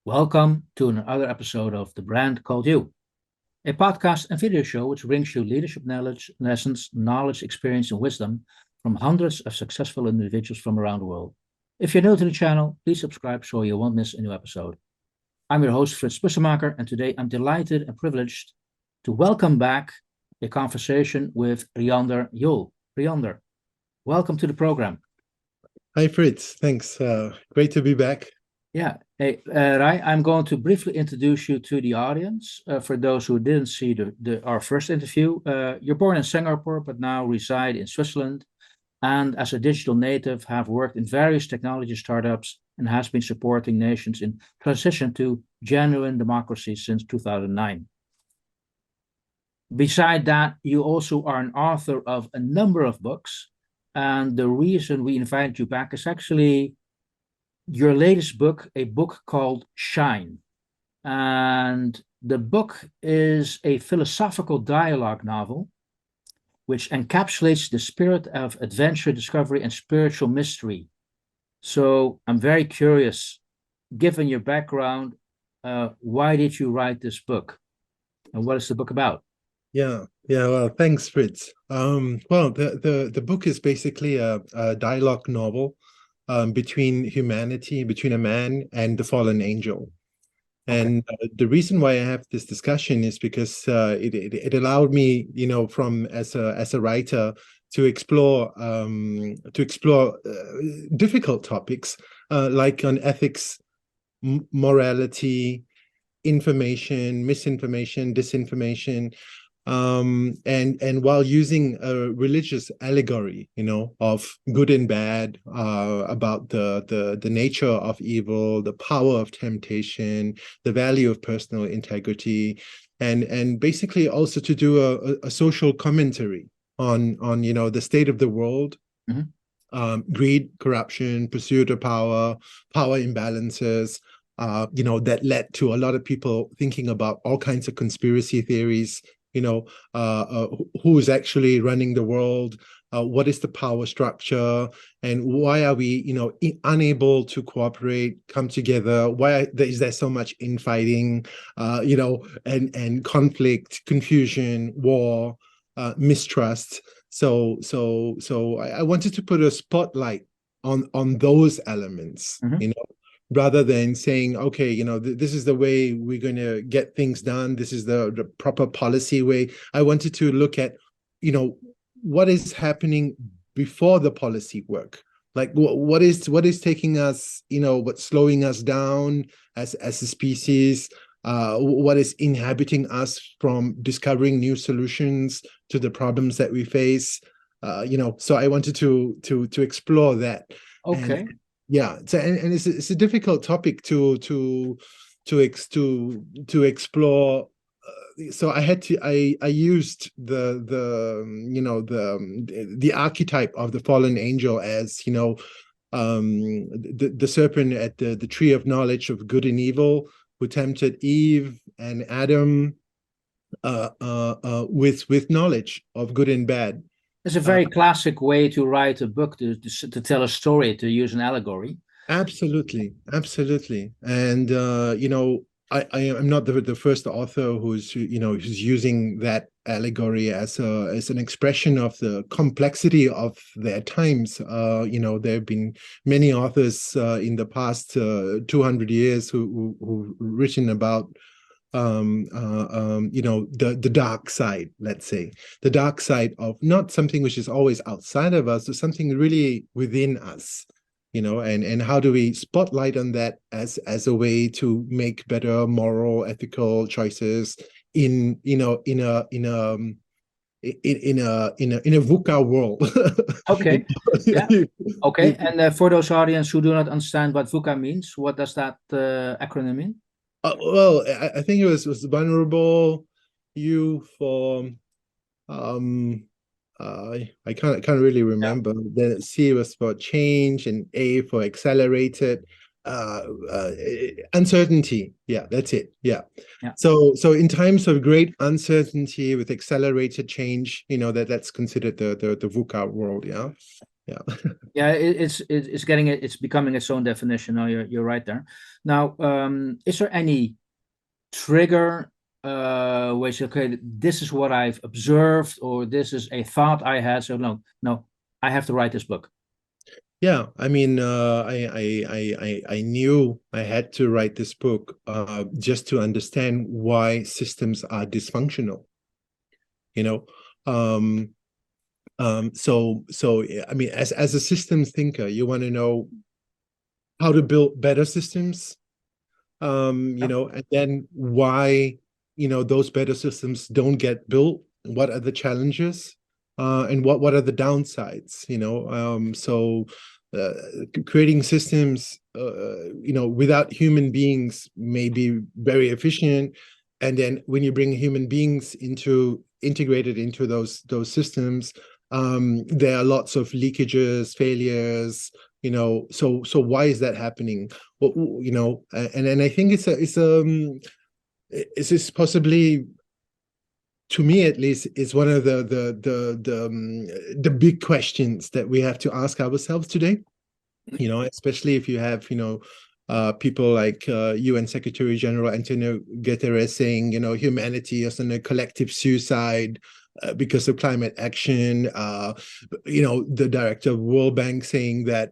Welcome to another episode of The Brand Called You, a podcast and video show which brings you leadership knowledge, lessons, experience, and wisdom from hundreds of successful individuals from around the world. If you're new to the channel, please subscribe so you won't miss a new episode. I'm your host, Frits Bussemaker, and today I'm delighted and privileged to welcome back a conversation with Rajinder Jhol. Rajinder, welcome to the program. Hi, Frits. Thanks. Great to be back. Yeah. Hey, Rai, I'm going to briefly introduce you to the audience. For those who didn't see our first interview, you're born in Singapore, but now reside in Switzerland. And as a digital native, have worked in various technology startups and has been supporting nations in transition to genuine democracy since 2009. Beside that, you also are an author of a number of books. And the reason we invited you back is actually your latest book, a book called Shine. And the book is a philosophical dialogue novel which encapsulates the spirit of adventure, discovery, and spiritual mystery. So I'm very curious, given your background, why did you write this book? And what is the book about? Yeah. Well, thanks, Fritz. Well, the book is basically a dialogue novel between humanity, between a man and the fallen angel. And the reason why I have this discussion is because it allowed me, from as a writer to explore difficult topics like on ethics, morality, information, misinformation, disinformation, and while using a religious allegory, of good and bad, about the nature of evil, the power of temptation, the value of personal integrity, and basically also to do a social commentary on the state of the world. Greed, corruption, pursuit of power imbalances, that led to a lot of people thinking about all kinds of conspiracy theories. Who is actually running the world, what is the power structure, and why are we, unable to cooperate, come together? Why is there so much infighting, and conflict, confusion, war, mistrust? So I wanted to put a spotlight on those elements, rather than saying, okay, this is the way we're going to get things done. This is the proper policy way. I wanted to look at, what is happening before the policy work. Like what is taking us, what's slowing us down as a species, what is inhibiting us from discovering new solutions to the problems that we face. So I wanted to explore that. Okay. Yeah, and it's a difficult topic to explore. So I used the archetype of the fallen angel as the serpent at the tree of knowledge of good and evil, who tempted Eve and Adam with knowledge of good and bad. It's a very classic way to write a book, to tell a story, to use an allegory. Absolutely. And I am not the first author who's using that allegory as an expression of the complexity of their times. There have been many authors in the past 200 years who've written about the dark side, let's say, the dark side of not something which is always outside of us, but something really within us, and how do we spotlight on that as a way to make better moral, ethical choices in a VUCA world. Okay. Yeah. Okay. And for those audience who do not understand what VUCA means, what does that acronym mean? Well, I think it was vulnerable, U for I can't really remember. Yeah. Then C was for change and A for accelerated. Uncertainty. Yeah, that's it. Yeah. So in times of great uncertainty with accelerated change, that's considered the VUCA world. Yeah. Yeah. Yeah, it's getting it. It's becoming its own definition. No, you're right there. Now, is there any trigger where you say, okay, this is what I've observed, or this is a thought I had. So no, I have to write this book. Yeah, I mean, I knew I had to write this book just to understand why systems are dysfunctional. You know, um, so I mean, as a systems thinker, you want to know how to build better systems, you Yep. know, and then why, you know, those better systems don't get built. What are the challenges, and what are the downsides? You know, uh, creating systems, you know, without human beings may be very efficient, and then when you bring human beings into integrated into those systems, there are lots of leakages, failures. You know, so why is that happening? Well, you know, and I think it's just possibly, to me at least, it's one of the big questions that we have to ask ourselves today. You know, especially if you have, you know, people like UN Secretary General Antonio Guterres saying, you know, humanity is in a collective suicide because of climate action. You know, the director of World Bank saying that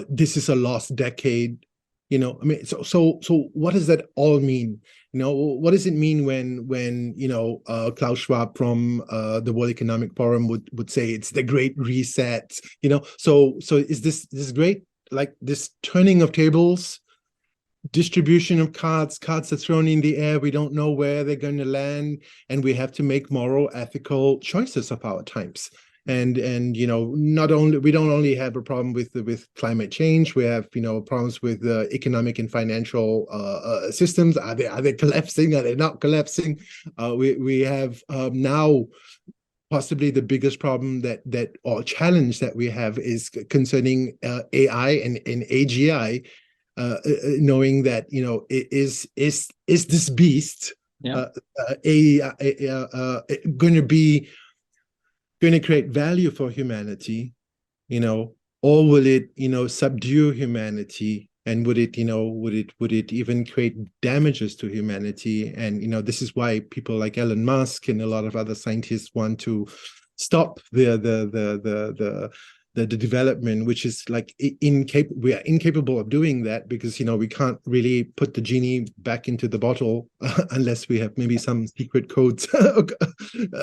this is a lost decade. You know, I mean, so what does that all mean? You know, what does it mean when you know, Klaus Schwab from the World Economic Forum would say it's the Great Reset? You know, so is this great, like this turning of tables, distribution of cards are thrown in the air, we don't know where they're going to land, and we have to make moral, ethical choices of our times. And you know, not only we don't only have a problem with climate change, we have, you know, problems with economic and financial systems. Are they collapsing? Are they not collapsing? We have now possibly the biggest problem that or challenge that we have is concerning AI and AGI, knowing that, you know, is this beast Yeah. going to be going to create value for humanity, you know, or will it, you know, subdue humanity? And would it, you know, would it even create damages to humanity? And, you know, this is why people like Elon Musk and a lot of other scientists want to stop the development, which is like we are incapable of doing that, because, you know, we can't really put the genie back into the bottle unless we have maybe some secret codes from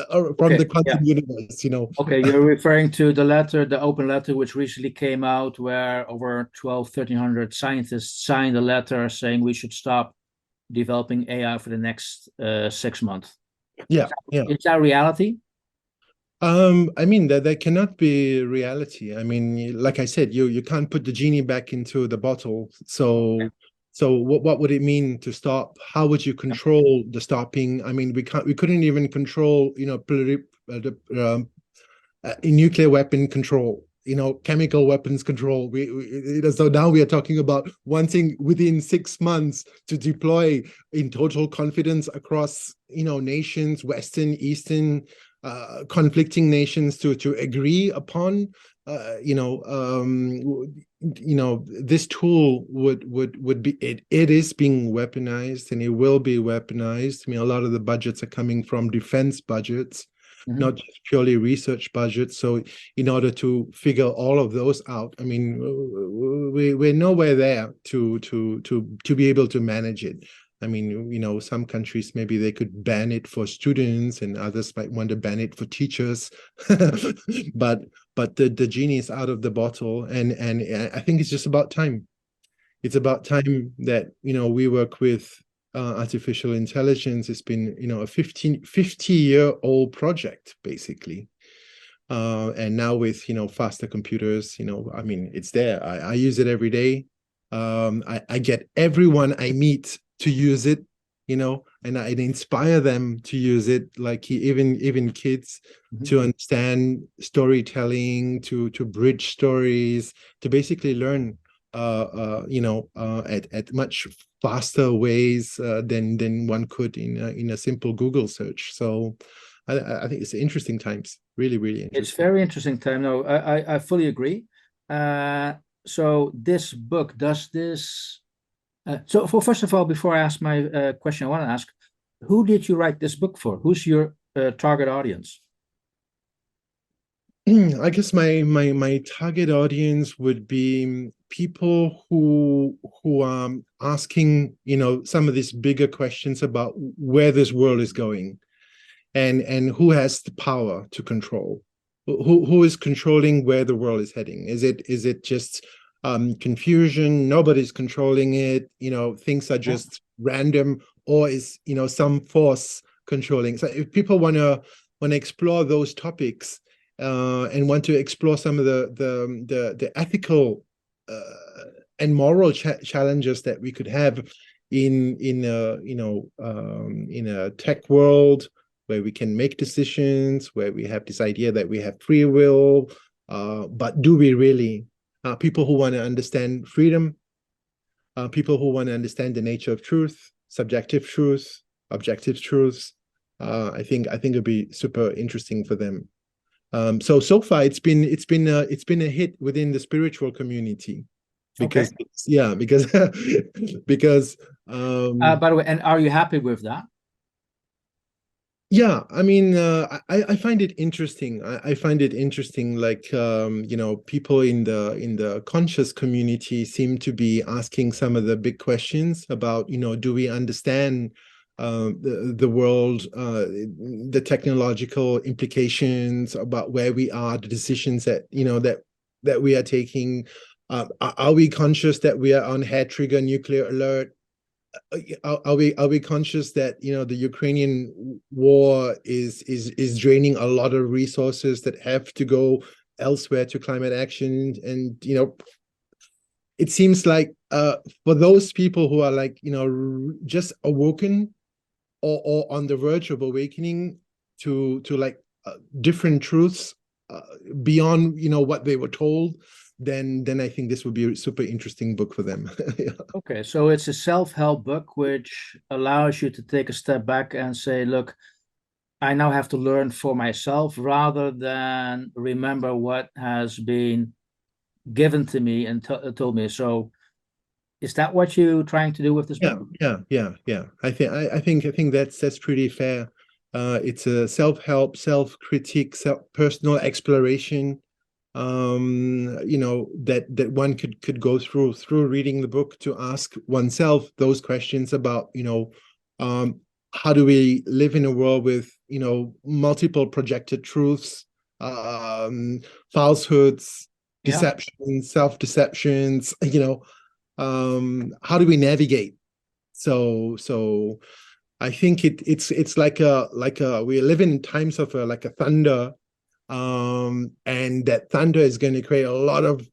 Okay. the Yeah. quantum universe, you know. Okay, you're referring to the letter, the open letter, which recently came out, where over 1,300 scientists signed a letter saying we should stop developing AI for the next 6 months. Yeah, yeah. Is that reality? I mean, that cannot be reality. I mean, like I said, you can't put the genie back into the bottle. So what would it mean to stop? How would you control the stopping? I mean, we couldn't even control, you know, nuclear weapon control, you know, chemical weapons control. So now we are talking about wanting within 6 months to deploy in total confidence across, you know, nations, Western, Eastern, conflicting nations to agree upon, you know, this tool would be, it is being weaponized, and it will be weaponized. I mean, a lot of the budgets are coming from defense budgets, Mhm. not just purely research budgets. So in order to figure all of those out, I mean, we're nowhere there to be able to manage it. I mean, you know, some countries, maybe they could ban it for students, and others might want to ban it for teachers. but the genie is out of the bottle, and I think it's just about time. It's about time that, you know, we work with artificial intelligence. It's been, you know, a 50-year-old project, basically. And now with, you know, faster computers, you know, I mean, it's there. I use it every day. I get everyone I meet to use it, you know, and I inspire them to use it, like even kids, Mhm. to understand storytelling, to bridge stories, to basically learn you know, at much faster ways than one could in a simple Google search. So I think it's interesting times, really, really It's interesting. very interesting time. No, I fully agree. So this book does this. First of all, before I ask my question, I want to ask, who did you write this book for? Who's your target audience? I guess my target audience would be people who are asking, some of these bigger questions about where this world is going, and who has the power to control, who is controlling where the world is heading. Is it just confusion, nobody's controlling it, things are Yeah. just random, or is some force controlling? So if people want to explore those topics, and want to explore some of the ethical and moral challenges that we could have in a tech world where we can make decisions, where we have this idea that we have free will, but do we really? People who want to understand freedom, people who want to understand the nature of truth, subjective truth, objective truths. I think it'd be super interesting for them. So far it's been a hit within the spiritual community, Okay. because because because By the way, and are you happy with that? yeah, I mean, I find it interesting. I find it interesting, like, people in the conscious community seem to be asking some of the big questions about, do we understand the world, the technological implications about where we are, the decisions that we are taking. Are we conscious that we are on hair trigger nuclear alert? Are we conscious that the Ukrainian war is draining a lot of resources that have to go elsewhere to climate action? And it seems like, for those people who are, like, just awoken, or on the verge of awakening to like, different truths, uh, beyond what they were told, then I think this would be a super interesting book for them. Yeah. Okay, so it's a self-help book which allows you to take a step back and say, look, I now have to learn for myself rather than remember what has been given to me and told me. So is that what you're trying to do with this Yeah, book? yeah. I think that's pretty fair. It's a self-help, self-critique, personal exploration. That one could go through reading the book, to ask oneself those questions about, um, how do we live in a world with, multiple projected truths, um, falsehoods, Yeah. deceptions, self-deceptions. How do we navigate? So I think it's like a we live in times of like a thunder, and that thunder is going to create a lot of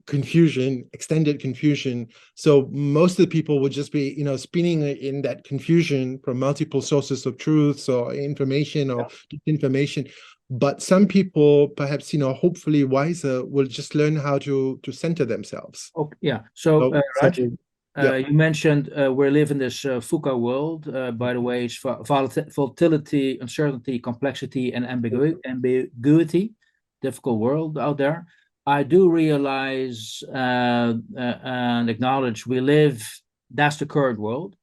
confusion, extended confusion. So most of the people would just be spinning in that confusion from multiple sources of truths or information or disinformation. But some people, perhaps hopefully wiser, will just learn how to center themselves. Okay. Yeah. So, So Raj, yeah. you mentioned we live in this VUCA world. By the way, it's volatility, uncertainty, complexity, and ambiguity. Difficult world out there. I do realize and acknowledge we live, that's the current world.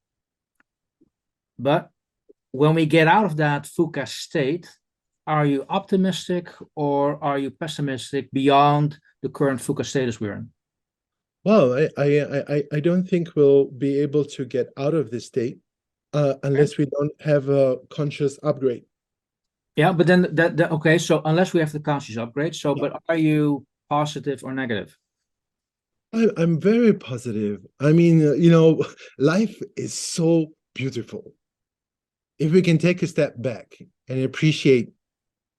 But when we get out of that VUCA state, are you optimistic or are you pessimistic beyond the current VUCA status we're in? Well, I don't think we'll be able to get out of this state, unless we don't have a conscious upgrade. Yeah, but then okay, so unless we have the conscious upgrade, so but are you positive or negative? I'm very positive. I mean, life is so beautiful. If we can take a step back and appreciate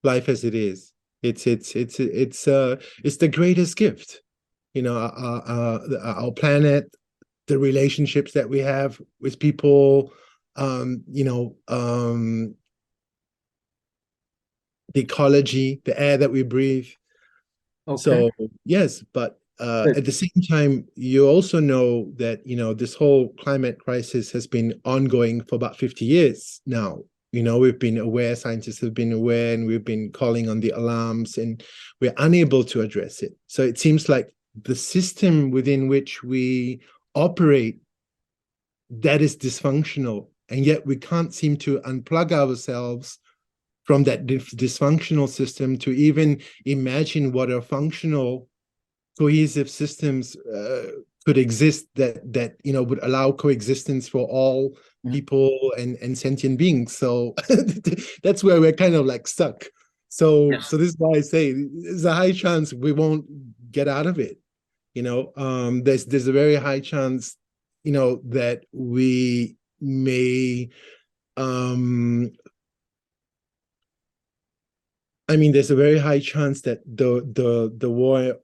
life as it is, it's the greatest gift. Our planet, the relationships that we have with people, um, you know, um, the ecology, the air that we breathe. Okay. So yes, but Good. at the same time, you also know that this whole climate crisis has been ongoing for about 50 years now. we've been aware, scientists have been aware, and we've been calling on the alarms, and we're unable to address it. So it seems like the system within which we operate, that is dysfunctional, and yet we can't seem to unplug ourselves from that dysfunctional system to even imagine what a functional, cohesive systems could exist that would allow coexistence for all people and sentient beings. So that's where we're kind of like stuck. So Yes. so this is why I say there's a high chance we won't get out of it. There's a very high chance, that we may there's a very high chance that the war,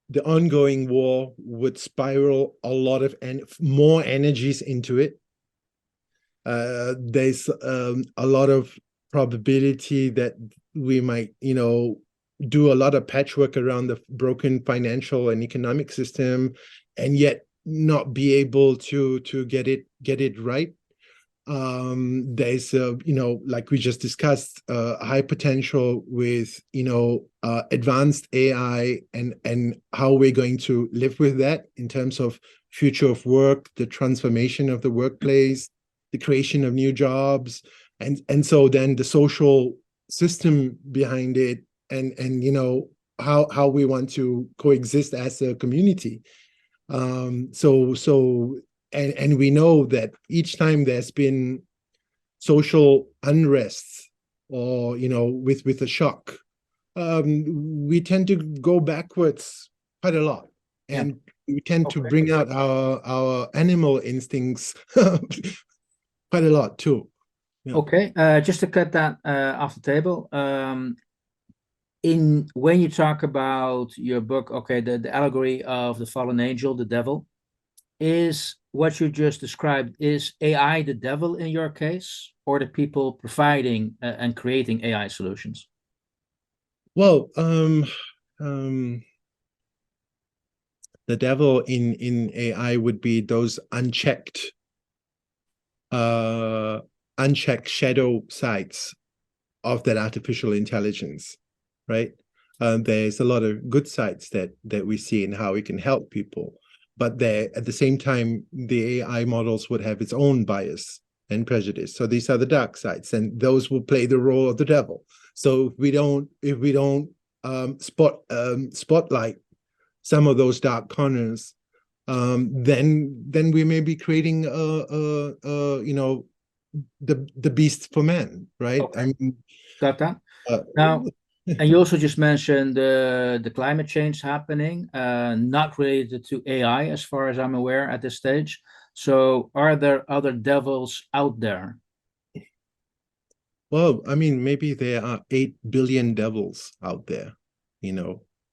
the ongoing war, would spiral a lot of more energies into it. There's a lot of probability that we might, do a lot of patchwork around the broken financial and economic system, and yet not be able to get it right. There's like we just discussed, high potential with advanced AI, and how we're going to live with that in terms of future of work, the transformation of the workplace, the creation of new jobs, and so then the social system behind it, and how we want to coexist as a community. And we know that each time there's been social unrest, or with a shock, we tend to go backwards quite a lot, Yeah. and we tend to Okay. bring out our animal instincts quite a lot too. Yeah. Okay. Just to cut that off the table. When you talk about your book, okay, the allegory of the fallen angel, the devil, is what you just described, is AI the devil in your case, or the people providing and creating AI solutions? Well, the devil in AI would be those uh, unchecked shadow sides of that artificial intelligence, right? There's a lot of good sides that we see in how we can help people, but there, at the same time, the AI models would have its own bias and prejudice. So these are the dark sides, and those will play the role of the devil. So if we don't spotlight some of those dark corners, then we may be creating the beast for man, right? Okay. I mean, Got that. uh, Now, and you also just mentioned the climate change happening, not related to AI, as far as I'm aware at this stage. So, are there other devils out there? well, I mean, maybe there are 8 billion devils out there,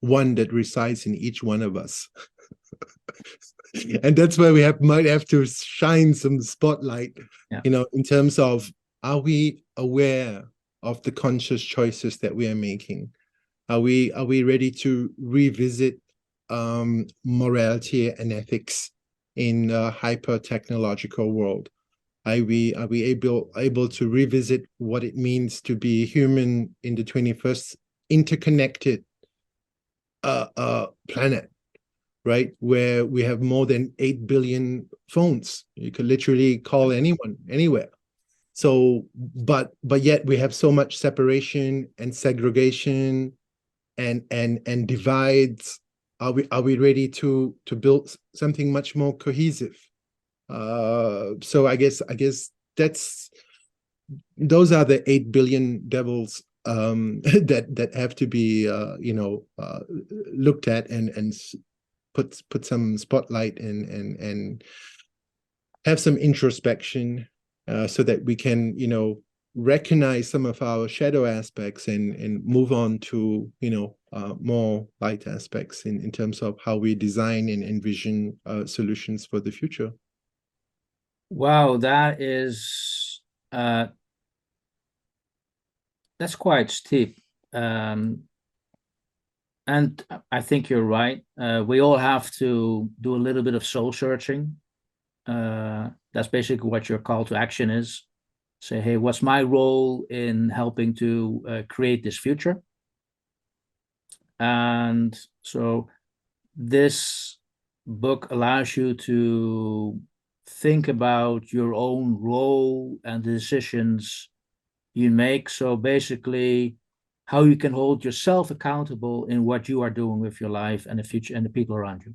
one that resides in each one of us. And that's where we might have to shine some spotlight, Yeah. in terms of, are we aware of the conscious choices that we are making? Are we ready to revisit morality and ethics in a hyper technological world? Are we able to revisit what it means to be human in the 21st interconnected planet, right? Where we have more than 8 billion phones. You could literally call anyone, anywhere. So, but yet we have so much separation and segregation and divides. Are we ready to build something much more cohesive? So I guess those are the 8 billion devils that have to be looked at and put some spotlight and have some introspection, so that we can recognize some of our shadow aspects and move on to more light aspects in terms of how we design and envision solutions for the future. Wow, uh, that's quite steep. Um, and I think you're right. We all have to do a little bit of soul searching. That's basically what your call to action is. say, hey, what's my role in helping to create this future? And so this book allows you to think about your own role and the decisions you make. So basically, how you can hold yourself accountable in what you are doing with your life and the future and the people around you.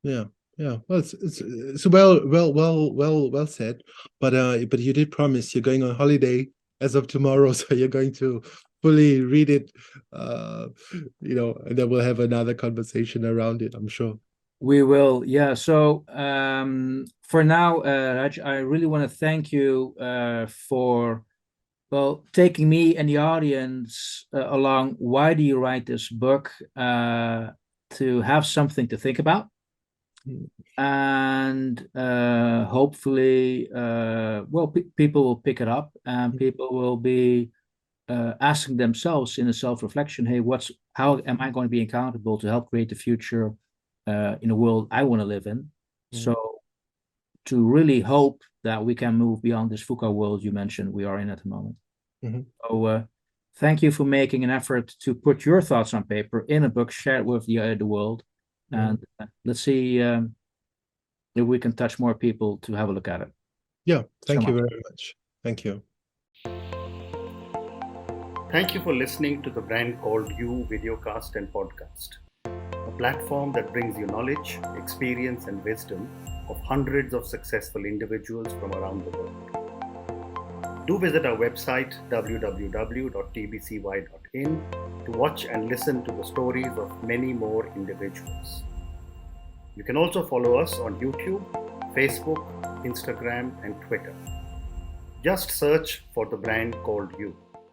Yeah, yeah. Well, it's well said. But you did promise you're going on holiday as of tomorrow, so you're going to fully read it. And then we'll have another conversation around it, I'm sure. We will, yeah. So for now, Raj, I really want to thank you for taking me and the audience along. Why do you write this book? To have something to think about. And hopefully, people will pick it up and people will be asking themselves in a self-reflection, hey, how am I going to be accountable to help create the future in a world I want to live in? So to really hope that we can move beyond this VUCA world you mentioned we are in at the moment. So thank you for making an effort to put your thoughts on paper in a book, share it with the world. And let's see if we can touch more people to have a look at it. Yeah, thank you very much. Thank you. Thank you for listening to the Brand Called You videocast and podcast, a platform that brings you knowledge, experience, and wisdom of hundreds of successful individuals from around the world. Do visit our website www.tbcy.in to watch and listen to the stories of many more individuals. You can also follow us on YouTube, Facebook, Instagram, and Twitter. Just search for the Brand Called You.